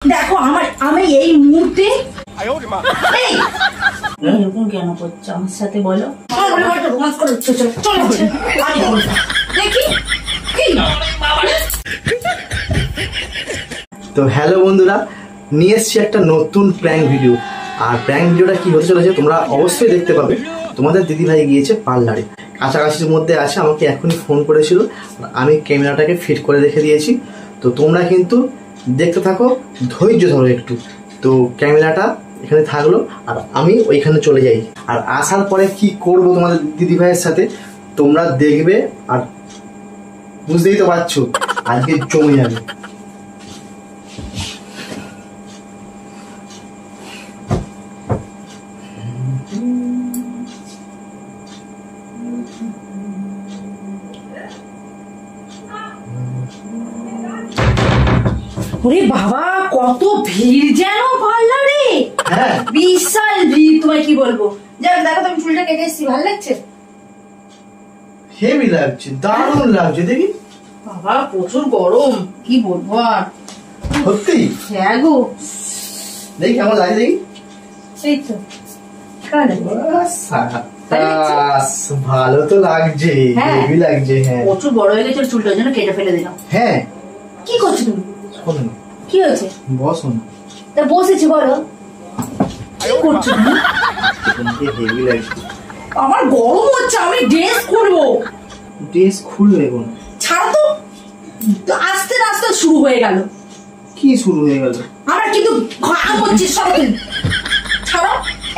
দেখো আমি এই মুহূর্তে এরকম কেন করছো আমার সাথে বলো? তো হ্যালো বন্ধুরা, নিয়ে এসছি একটা নতুন প্র্যাঙ্ক ভিডিও। আর প্র্যাঙ্ক ভিডিওটা কি হতে চলেছে তোমরা অবশ্যই দেখতে পাবে। তোমাদের দিদিভাই গিয়েছে পার্লারে, কাছাকাছির মধ্যে আছে, আমাকে এখনই ফোন করেছিল, আমি ক্যামেরাটাকে ফিট করে রেখে দিয়েছি। তো তোমরা কিন্তু দেখতে থাকো, ধৈর্য ধরো একটু। তো ক্যামেরাটা এখানে থাকলো আর আমি ওইখানে চলে যাই। আর আসার পরে কি করব তোমাদের দিদিভাইয়ের সাথে তোমরা দেখবে, আর বুঝতেই তো পারছো আজকে জমে যাবে। ওরে বাবা, কত ভিড় যেন পার্লারে। হ্যাঁ, বিশাল ভিড়, তোমায় কি বলবো। যাক দেখো, তুমি চুলটা কেটে এসছি, ভালো লাগছে? হেভি লাগছে, দারুণ লাগছে। দেখি বাবা, প্রচুর গরম, কি বলবো আর। সত্যি? হ্যাঁ গো। দেখি কেমন লাগে, দেখি। সেই তো ভালো তো লাগছে, হেভি লাগছে। হ্যাঁ, প্রচুর বড় হয়ে গেছে চুলটার জন্য কেটে ফেলে দিলাম। হ্যাঁ, কি করছো তুমি? শোনো না, কি হয়েছে? বসো না। তা বসেছি, বলো কি করছো তুমি? তোমাকে হেভি লাগছে। আমার গরম হচ্ছে, আমি ড্রেস খুলবো। ড্রেস খুলবে কোন? ছাড়ো তো, আস্তে আস্তে শুরু হয়ে গেল। কি শুরু হয়ে গেল? আমার কিন্তু ঘাম হচ্ছে, সব ছাড়ো।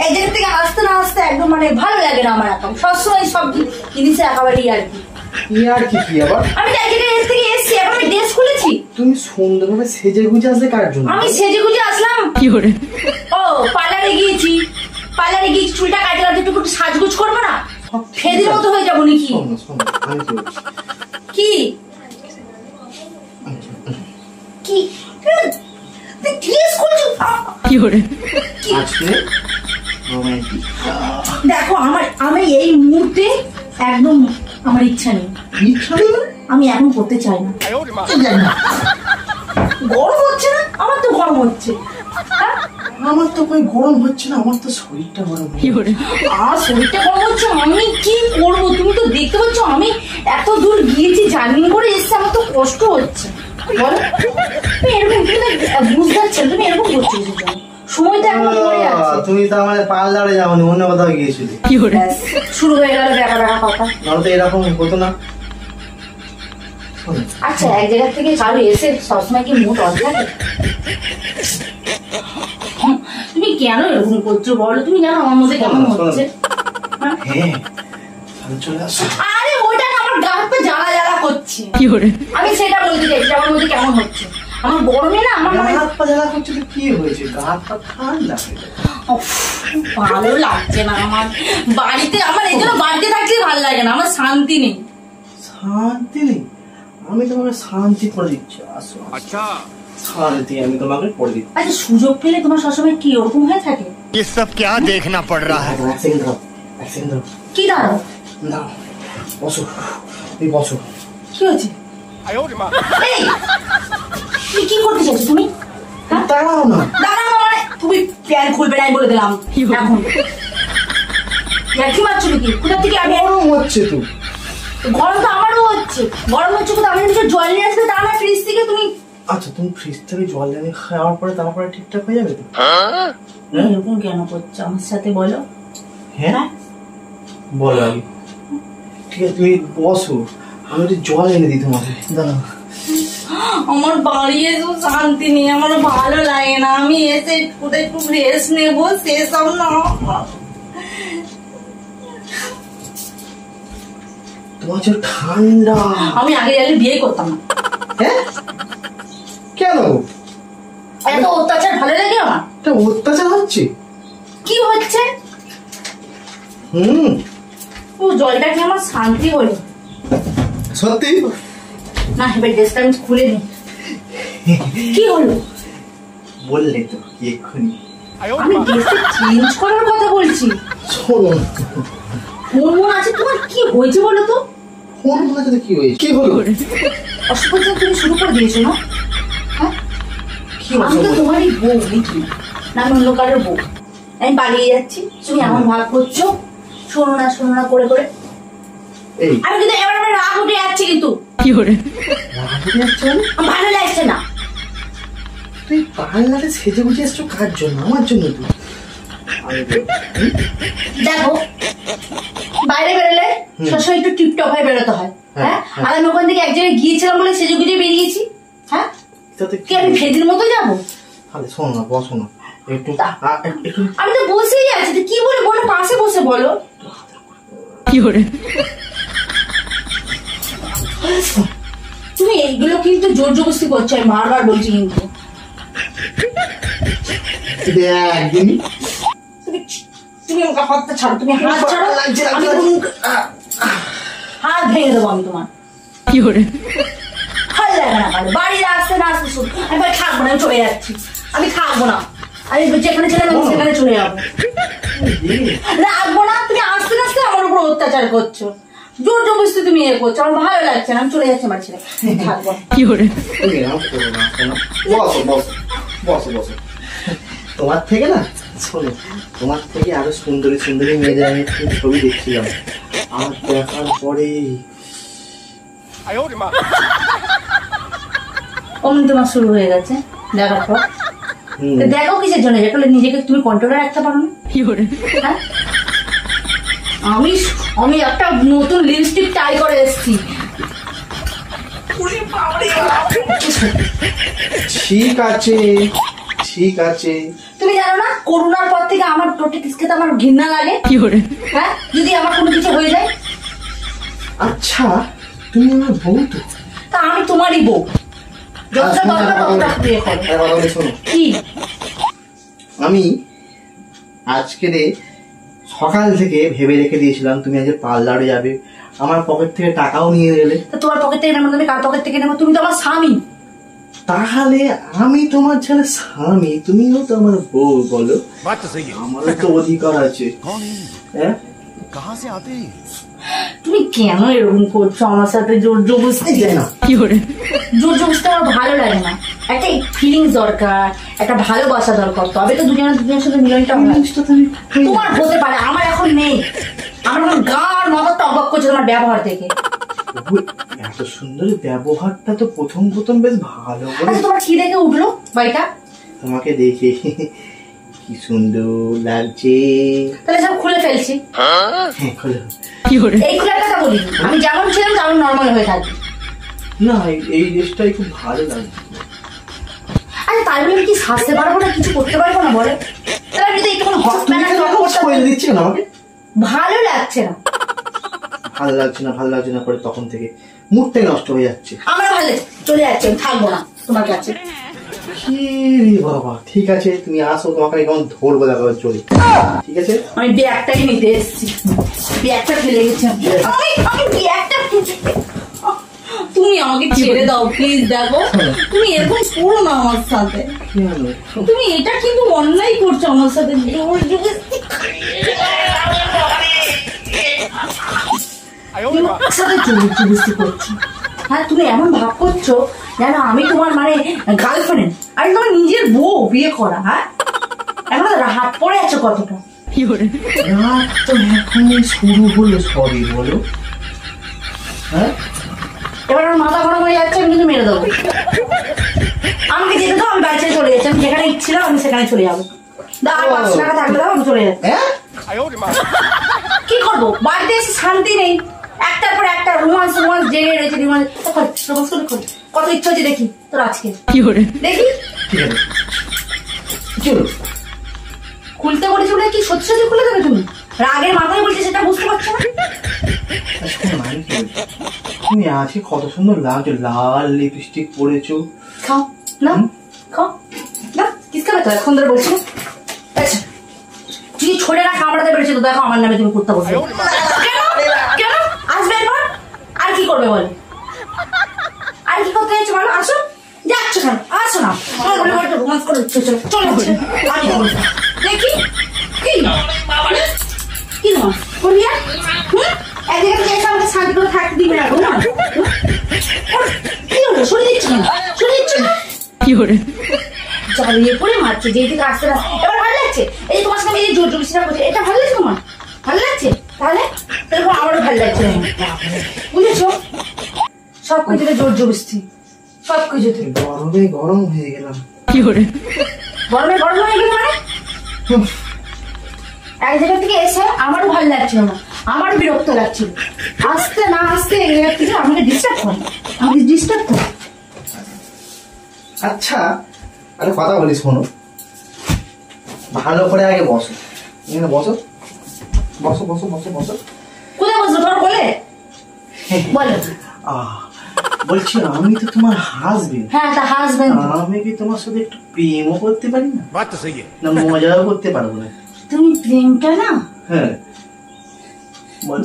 এই জায়গা থেকে আস্তে না আস্তে একদম মানে ভালো লাগে না আমার। এখন সবসময় সব জিনিসে একেবারেই আর কি। আর কি কি আবার? আমি ড্রেস থেকে এসেছি, এখন আমি ড্রেস খুলেছি। তুমি সুন্দরভাবে সেজে গুজে আসলে কার জন্য? আমি সেজে গুজে আসলাম কি করে? ও পার্লারে গিয়েছি, চুলটা কাটলাম, একটু সাজগুজ করবো না? ফেদির মতো হয়ে যাবো নাকি? কি কি ড্রেস খুলছো কি করে? দেখো আমি এই মুহূর্তে একদম আমার ইচ্ছা নেই। আমি এখন করতে চাই না। গরম হচ্ছে না? আমার তো গরম হচ্ছে। আমার তো কই গরম হচ্ছে না, আমার তো শরীরটা গরম। আর শরীরটা গরম হচ্ছে, আমি কি করবো? তুমি তো দেখতে পাচ্ছ আমি এত দূর গিয়েছি, জার্নি করে এসছি, আমার তো কষ্ট হচ্ছে। বলো এরকম বুঝতে পারছেন তুমি এরকম করছো? সময়টা এখন পড়ে আছে। তুমি তো আমাদের পার্লারে যাওনি, অন্য কোথাও গিয়েছিলে। শুরু হয়ে গেল দেখা কথা। তো এরকম হতো না। আচ্ছা, এক জায়গা থেকে কারো এসে সবসময় কি মুড অফ থাকে? তুমি কেন এরকম করছো বলো? তুমি জানো আমার মধ্যে কেমন হচ্ছে? আরে ওইটা আমার গা হাত পা জ্বালা জ্বালা করছে। আমি সেটা বলতে চাইছি, আমার মধ্যে কেমন হচ্ছে। আমার গরমে না আমার গা হাত পা জ্বালা করছে। তো কি হয়েছে? গা হাত পা ঠান্ডা। ভালো লাগছে না আমার বাড়িতে। আমার এই জন্য বাড়িতে থাকলে ভালো লাগে না, আমার শান্তি নেই। শান্তি নেই? আমি তোমাকে শান্তি করে দিচ্ছি। আসো। আচ্ছা, শান্তি আমি তোমাকে করে দিচ্ছি। আচ্ছা, সুযোগ পেলে তোমার সবসময় কি ওরকম হয়ে থাকে? ये सब क्या देखना पड़ रहा है? কি দাঁড়াও না, বসো, এই বসো। কি হয়েছে? এই কি করতে চাইছো তুমি? দাঁড়াও না। দাঁড়াও মানে তুমি প্যান্ট খুলবে না বলে দিলাম এখন। কি মারছো নাকি? কোথা থেকে? আমি গরম হচ্ছে তো। গরম তো আমারও হচ্ছে। গরম হচ্ছে কোথা? আমি কিছু জল নিয়ে আসবে তা না ফ্রিজ থেকে। তুমি আচ্ছা, তুমি ফ্রিজ থেকে জল এনে খাওয়ার পরে তারপরে ঠিকঠাক হয়ে যাবে তো? এরকম কেন করছো আমার সাথে বলো? হ্যাঁ, বলো আগে। ঠিক আছে, তুমি বসো, আমি একটু জল এনে দিই তোমাকে। দাঁড়াও। আমার বাড়ি এসে শান্তি নেই, আমার ভালো লাগে না। আমি এসে কোথায় একটু রেস্ট নেবো, সেসব না। তোমার যে ঠান্ডা। আমি আগে জানলে বিয়ে করতাম না। হ্যাঁ, কেন? এত অত্যাচার ভালো লাগে আমার? অত্যাচার হচ্ছে? কি হচ্ছে? ও জলটা কি আমার শান্তি হলো। সত্যি না, এবার ড্রেসটা আমি খুলে নি। কি হলো? বললে তো এক্ষুনি। আমি ড্রেসটা চেঞ্জ করার কথা বলছি। শোনো, মন আছে তোমার? কি হয়েছে বলো তো? ফোন মনে কি হয়েছে? কি হলো? অসুবিধা তুমি শুরু করে দিয়েছো না? কি আমি তো তোমারই বউ নাকি, না আমি অন্য কারোর বউ? আমি পালিয়ে যাচ্ছি, তুমি এমন ভাব করছো, শোনো না করে করে। এই আমি কিন্তু এবার আমার রাগ উঠে যাচ্ছে, কিন্তু ভালো লাগছে না। তুই পার্লারে সেজে গুজে এসছো কার জন্য? আমার জন্য তুই? দেখো বাইরে বেরোলে সবসময় একটু টিপটপ হয়ে বেরোতে হয়। হ্যাঁ, আর আমি ওখান থেকে এক জায়গায় গিয়েছিলাম বলে সেজে গুজে বেরিয়েছি। হ্যাঁ, কি আমি ফেদির মতো যাবো? তাহলে শোনো না, বসো না একটু। আমি তো বসেই আছি, তো কি বলে বলো, পাশে বসে বলো। তুমি এইগুলো কিন্তু জোর জবরদস্তি করছো, আমি বারবার বলছি। কিন্তু তুমি আমাকে হাতটা ছাড়ো, তুমি হাত ছাড়ো, হাত ভেঙে দেবো আমি তোমার। ভালো লাগে না, বাড়ির আসতে না আসতে শুধু আমি থাকবো না, আমি চলে যাচ্ছি। আমি থাকবো না, আমি যেখানে ছিলাম আমি সেখানে চলে যাবো। রাখবো না, তুমি আসতে আসতে আমার উপর অত্যাচার করছো, জোর জবরদস্তি তুমি এ করছো, আমার ভালো লাগছে না, আমি চলে যাচ্ছি আমার ছেলে। থাকবো তোমার থেকে না, শোনো, তোমার থেকে আরো সুন্দরী সুন্দরী মেয়েদের আমি একটু ছবি দেখছিলাম, আমার দেখার পরে অমন তোমার শুরু হয়ে গেছে দেখার পর। দেখো কিসের জন্য? যেটা নিজেকে তুমি কন্ট্রোলে রাখতে পারো না। হ্যাঁ, আমি একটা নতুন লিপস্টিক ট্রাই করে এসেছি। ঠিক আছে ঠিক আছে। তুমি জানো না করোনার পর থেকে আমার টোটে কিস খেতে আমার ঘৃণা লাগে। হ্যাঁ, যদি আমার কোনো কিছু হয়ে যায়। আচ্ছা তুমি আমার বউ তো? তা আমি তোমারই বউ। কি আমি আজকে সকাল থেকে ভেবে রেখে দিয়েছিলাম তুমি আজ পার্লারে যাবে, আমার পকেট থেকে টাকাও নিয়ে গেলে। তোমার পকেট থেকে নেবো, তুমি কার পকেট থেকে নেবো? তুমি তো আমার স্বামী। তাহলে আমি তোমার ছেলে স্বামী, তুমিও তো আমার বউ, বলো? আমারও তো অধিকার আছে। হ্যাঁ, তুমি কেন এরকম করছো আমার সাথে? জোর জবরদস্তি না, জোর জবরদস্তি আমার ভালো লাগে না। একটা ফিলিংস দরকার, একটা ভালোবাসা দরকার, তবে তো দুজনের সাথে মিলনটা তোমার হতে পারে, আমার এখন নেই। আমার এখন গার মাথাটা অবাক করছে তোমার ব্যবহার থেকে। এত সুন্দর ব্যবহারটা তো প্রথম বেশ ভালো। তোমার কি দেখে উঠলো বাড়িটা? তোমাকে দেখে কি সুন্দর লাগছে, তাহলে সব খুলে ফেলছি। এই খুলে কথা বলি, আমি যেমন ছিলাম তেমন নর্মাল হয়ে থাকি। না, এই ড্রেসটাই খুব ভালো লাগছে। আরে তাই বলে কি সাজতে পারবো না, কিছু করতে পারবো না বলে? তাহলে আমি যদি একটু হট প্যান্ট দিচ্ছি না, আমাকে ভালো লাগছে না। ভালো লাগছে না করে তখন থেকে মুডটাই নষ্ট হয়ে যাচ্ছে। আমার ভালো লাগছে, চলে যাচ্ছে, আমি থাকবো না তোমার কাছে। কি রে বাবা, ঠিক আছে তুমি আসো, তোমাকে আমি কেমন ধরবো দেখা চলে। ঠিক আছে, আমি ব্যাগটাই নিতে এসেছি, ব্যাগটা ফেলে গেছি আমি ব্যাগটা। তুমি আমাকে ছেড়ে দাও প্লিজ। দেখো তুমি এরকম করো না আমার সাথে, তুমি এটা কিন্তু অন্যায় করছো আমার সাথে। হ্যাঁ, তুমি এমন ভাব করছো যেন আমি তোমার মানে গার্লফ্রেন্ড, আমি তোমার নিজের বউ, বিয়ে করা। হ্যাঁ, এখন হাত পড়ে আছো কতটা? তো এখন শুরু হলো, সরি বলো। হ্যাঁ, এবার আমার মাথা গরম হয়ে যাচ্ছে, আমি কিন্তু মেরে দেবো। আমাকে যেতে দাও, আমি বাড়ি ছেড়ে চলে যাচ্ছি। আমি যেখানে ইচ্ছিলাম আমি সেখানে চলে যাবো। দাও 500 টাকা থাকলে দাও, আমি চলে যাচ্ছি। কি করবো? বাড়িতে এসে শান্তি নেই, একটার পর একটা রোমান্স জেগে রয়েছে। রোমান্স করে কত ইচ্ছা হচ্ছে দেখি তোর আজকে দেখি। খুলতে বলেছি বলে কি সত্যি সত্যি খুলে দেবে তুমি? রাগের মাথায় বলছে সেটা বুঝতে পারছো না? তুমি আজকে কত সুন্দর লাগছে, লাল লিপস্টিক পরেছো। খাও না, খাও না, কিস খাবে তো? এখন ধরে বলছি তুই ছোড়ে না কামড়াতে পেরেছি তো, দেখো আমার নামে তুমি কুত্তা বলছো। কেন আসবে এরপর? আর কি করবে বলে? আর কি করতে হয়েছে বলো? আসো, যাচ্ছ কেন? আসো না, রোমান্স করে চলে যাচ্ছে। দেখি কি কি রোমান্স করবি? এক জায়গায় এসে আমাকে শান্তি করে থাকতে দিবে না। রোমান্স কি হলো? সরে দিচ্ছ না, সরে দিচ্ছ না। জ্বালিয়ে পড়ে মারছে যেই দিকে আসতে না। এবার ভালো লাগছে? এই যে তোমার সাথে এই যে জোর জবরদস্তিটা করছে, এটা ভালো লাগছে তোমার? ভালো লাগছে? তাহলে এরকম আমারও ভালো লাগছে না, বুঝেছো? সব কিছুতে জোর জবরদস্তি, সব কিছুতে। গরমে গরম হয়ে গেলাম। গরমে গরম হয়ে গেল মানে? এক জায়গা থেকে এসে আমারও ভালো লাগছিল না, আমারও বিরক্ত লাগছিল। আসতে না আসতে এই জায়গা থেকে আমাকে ডিস্টার্ব করে, আমাকে ডিস্টার্ব করে। আচ্ছা আরে কথা বলিস, শোনো, ভালো করে আগে বসো, এখানে বসো, বসো বসো বসো বসো। কোথায় বসবো তোমার বলে? বলো। বলছি আমি তো তোমার হাসবেন্ড। হ্যাঁ, তা হাসবেন্ড। আমি কি তোমার সাথে একটু প্রেমও করতে পারি না? बात तो सही है। না মজাও করতে পারবো না? তুমি প্রেমটা না হ্যাঁ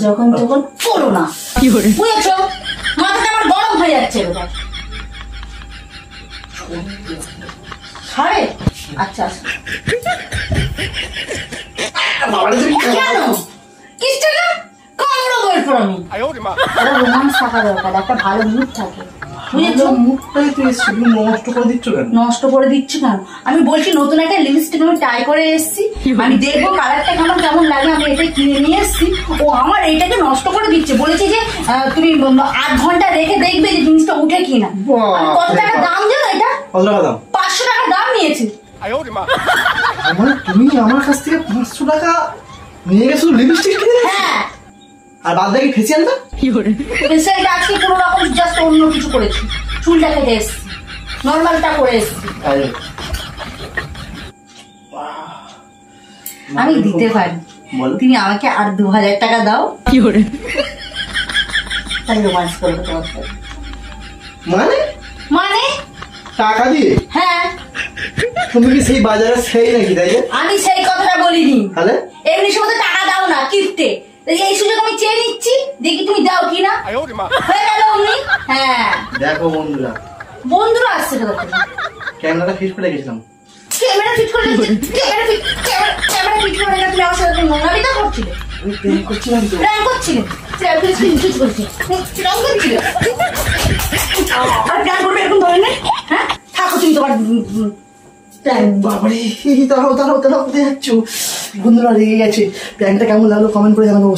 যখন তখন করো না, বুঝেছো? মাথাটা আমার গরম হয়ে যাচ্ছে এবার। সাড়ে আচ্ছা আচ্ছা। কেন কিসটা না কামড়ো বলবো আমি? রোমান্স থাকা দরকার, একটা ভালো মুড থাকে, বুঝেছো? মুখটাই তো শুধু নষ্ট করে দিচ্ছ কেন? নষ্ট করে দিচ্ছি কেন? আমি বলছি নতুন একটা লিপস্টিক আমি ট্রাই করে এসেছি, আমি দেখবো কালারটা আমার কেমন লাগে, আমি এটা কিনে নিয়ে এসেছি। ও আমার এইটাকে নষ্ট করে দিচ্ছে, বলেছে যে তুমি 8 ঘন্টা রেখে দেখবে যে জিনিসটা উঠে কিনা। আমি কত টাকা দাম জানো এটা? কত টাকা দাম? 500 টাকা দাম নিয়েছে। মানে তুমি আমার কাছ থেকে 500 টাকা নিয়ে গেছো লিপস্টিক কিনে? হ্যাঁ, আর বাদ বাকি ফেসিয়ালটা? ফেসিয়ালটা আজকে কোনো রকম জাস্ট অন্য কিছু করেছি, চুলটা কেটে এসেছি, নর্মালটা করে এসেছি। আমি দিতে পারি, তুমি আমাকে আর 2000 টাকা দাও, তাহলে রোমান্স করবো তোমার সাথে। মানে মানে টাকা দিয়ে? হ্যাঁ, তুমি কি সেই বাজারে সেই নাকি? তাই যে আমি সেই কথাটা বলিনি। তাহলে এমনি সময় টাকা দাও না কিনতে, এই সুযোগ আমি চেয়ে নিচ্ছি, দেখি তুমি দাও কিনা। হয়ে গেল অমনি। হ্যাঁ দেখো বন্ধুরা, বন্ধুরা আসছে তো, ক্যামেরাটা ফিট করে গেছিলাম। ক্যামেরা ফিট করে ক্যামেরা ফিট করে রেখে তুমি আমার সাথে নোংরামিটা করছিলে, আমি প্রেম করছিলাম তো। প্ল্যান করছিলে, প্ল্যান করে ফিট করছি, প্ল্যান করছিলে। আর প্ল্যান করবে এরকম ধরনের? হ্যাঁ, থাকো তুমি তোমার প্ল্যান। বাবারে, দাঁড়াও দাঁড়াও দাঁড়াও, কোথায় যাচ্ছ? বন্ধুরা রেগে গেছে। প্ল্যানটা কেমন লাগলো কমেন্ট করে জানাবো।